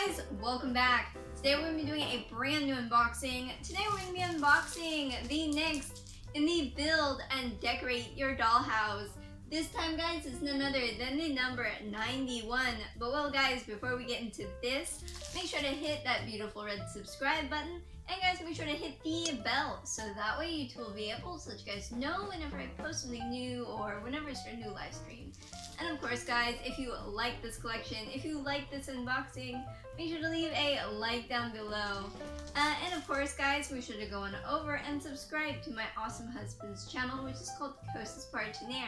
guys, welcome back. Today we're going to be doing a brand new unboxing. Today we're going to be unboxing the next in the build and decorate your dollhouse. This time guys, it's none other than the number 91. But well guys, before we get into this, make sure to hit that beautiful red subscribe button. And guys, make sure to hit the bell so that way YouTube will be able to let you guys know whenever I post something new or whenever I start a new live stream. And of course guys, if you like this collection, if you like this unboxing, make sure to leave a like down below. And of course guys, make sure to go on over and subscribe to my awesome husband's channel, which is called Cosas Partiner.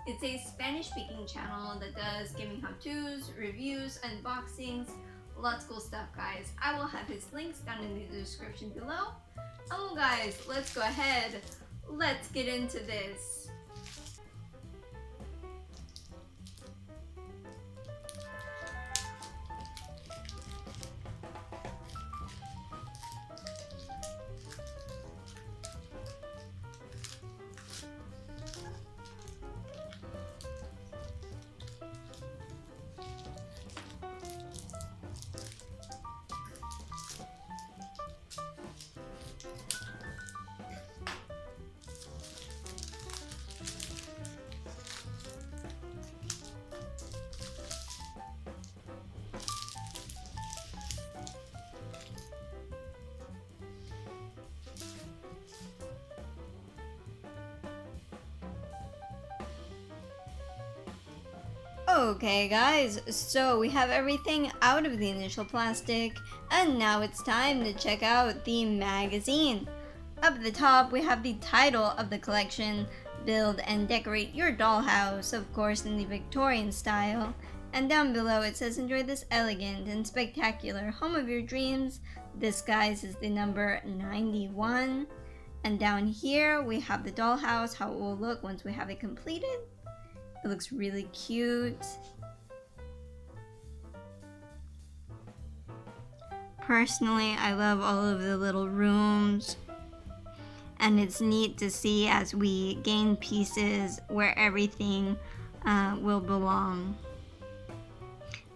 It's a Spanish speaking channel that does gaming how-tos, reviews, unboxings, lots of cool stuff guys. I will have his links down in the description below. Oh guys, let's go ahead. Let's get into this. Okay guys, so we have everything out of the initial plastic, and now it's time to check out the magazine. Up at the top we have the title of the collection, Build and Decorate Your Dollhouse, of course in the Victorian style. And down below it says, enjoy this elegant and spectacular home of your dreams. This guys is the number 91. And down here we have the dollhouse, how it will look once we have it completed. It looks really cute. Personally, I love all of the little rooms. And it's neat to see as we gain pieces where everything will belong.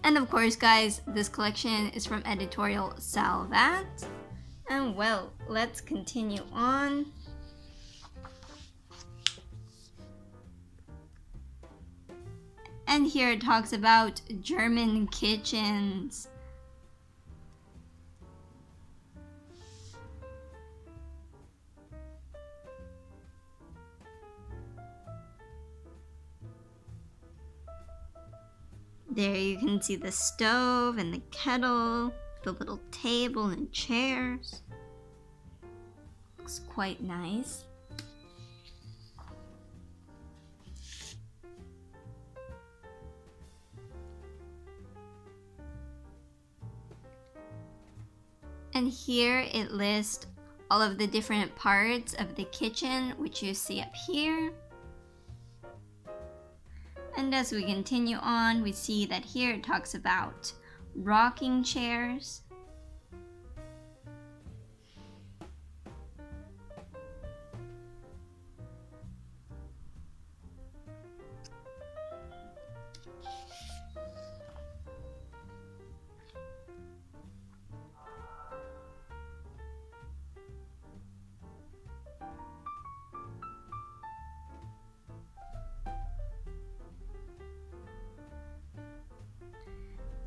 And of course, guys, this collection is from Editorial Salvat. And well, let's continue on. And here it talks about German kitchens. There you can see the stove and the kettle, the little table and chairs. Looks quite nice. And here it lists all of the different parts of the kitchen, which you see up here. And as we continue on, we see that here it talks about rocking chairs.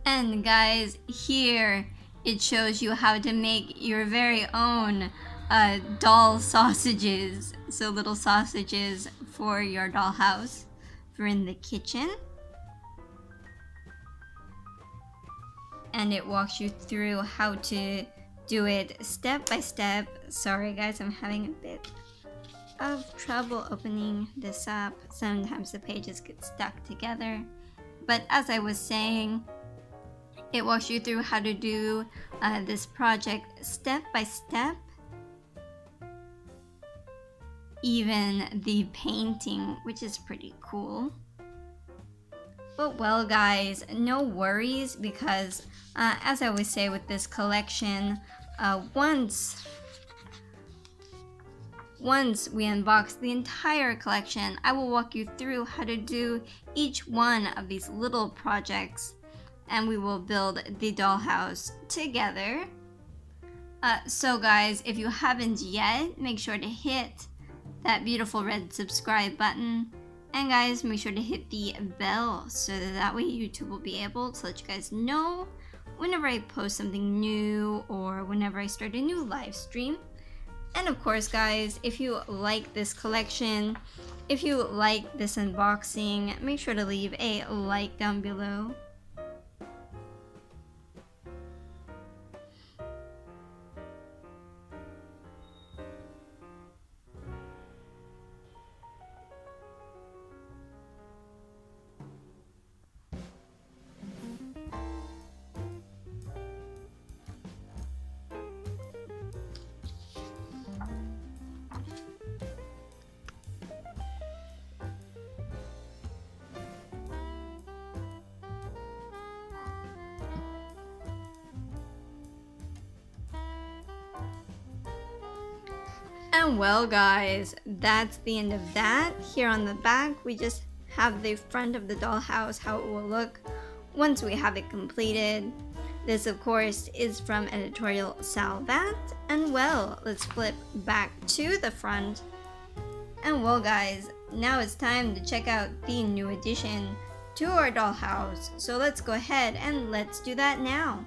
And guys, here it shows you how to make your very own doll sausages. So little sausages for your dollhouse for in the kitchen. And it walks you through how to do it step by step. Sorry guys, I'm having a bit of trouble opening this up. Sometimes the pages get stuck together. But as I was saying, it walks you through how to do this project step by step. Even the painting, which is pretty cool. But well guys, no worries because as I always say with this collection, once we unbox the entire collection, I will walk you through how to do each one of these little projects and we will build the dollhouse together. So guys, if you haven't yet, make sure to hit that beautiful red subscribe button. And guys, make sure to hit the bell so that way YouTube will be able to let you guys know whenever I post something new or whenever I start a new live stream. And of course guys, if you like this collection, if you like this unboxing, make sure to leave a like down below. And well guys, that's the end of that. Here on the back, we just have the front of the dollhouse, how it will look once we have it completed. This of course is from editorial Salvat. And well, let's flip back to the front. And well guys, now it's time to check out the new addition to our dollhouse. So let's go ahead and let's do that now.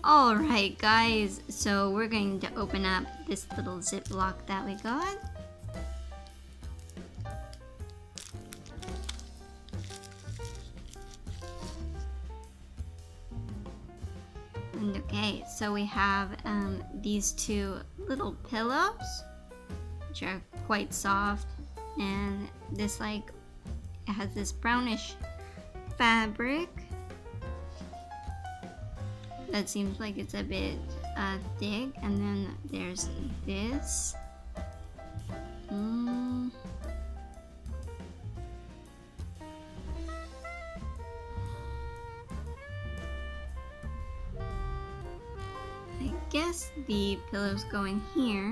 Alright guys, so we're going to open up this little ziploc that we got. And okay, so we have these two little pillows, which are quite soft, and this it has this brownish fabric. That seems like it's a bit thick, and then there's this. I guess the pillows go in here.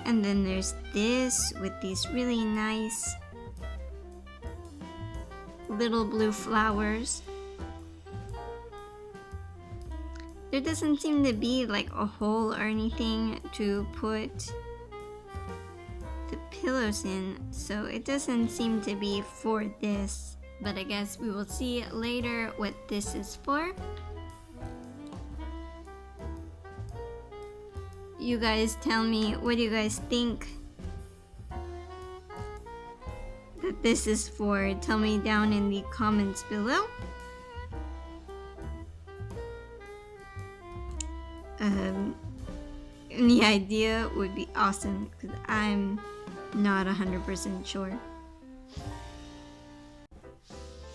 And then there's this with these really nice little blue flowers. There doesn't seem to be like a hole or anything to put the pillows in, so it doesn't seem to be for this. But I guess we will see later what this is for. You guys tell me, what do you guys think that this is for? Tell me down in the comments below. Any idea would be awesome, because I'm not 100% sure.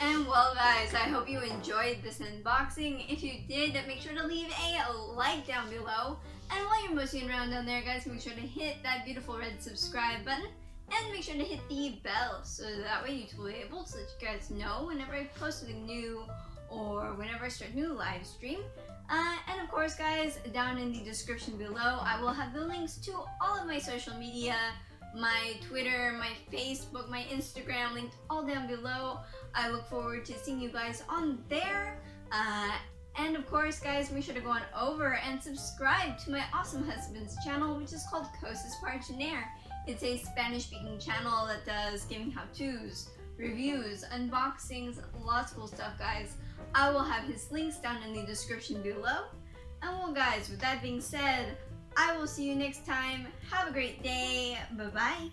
And well guys, I hope you enjoyed this unboxing. If you did, make sure to leave a like down below. And while you're moseying around down there guys, make sure to hit that beautiful red subscribe button. And make sure to hit the bell, so that way YouTube will be able to let you guys know whenever I post something new or whenever I start a new live stream. And of course guys, down in the description below, I will have the links to all of my social media, my Twitter, my Facebook, my Instagram, linked all down below. I look forward to seeing you guys on there. And of course guys, make sure to go on over and subscribe to my awesome husband's channel, which is called Cosas Parchiner. It's a Spanish speaking channel that does gaming how-tos, reviews, unboxings, lots of cool stuff guys. I will have his links down in the description below. And well guys, with that being said, I will see you next time. Have a great day. Bye bye.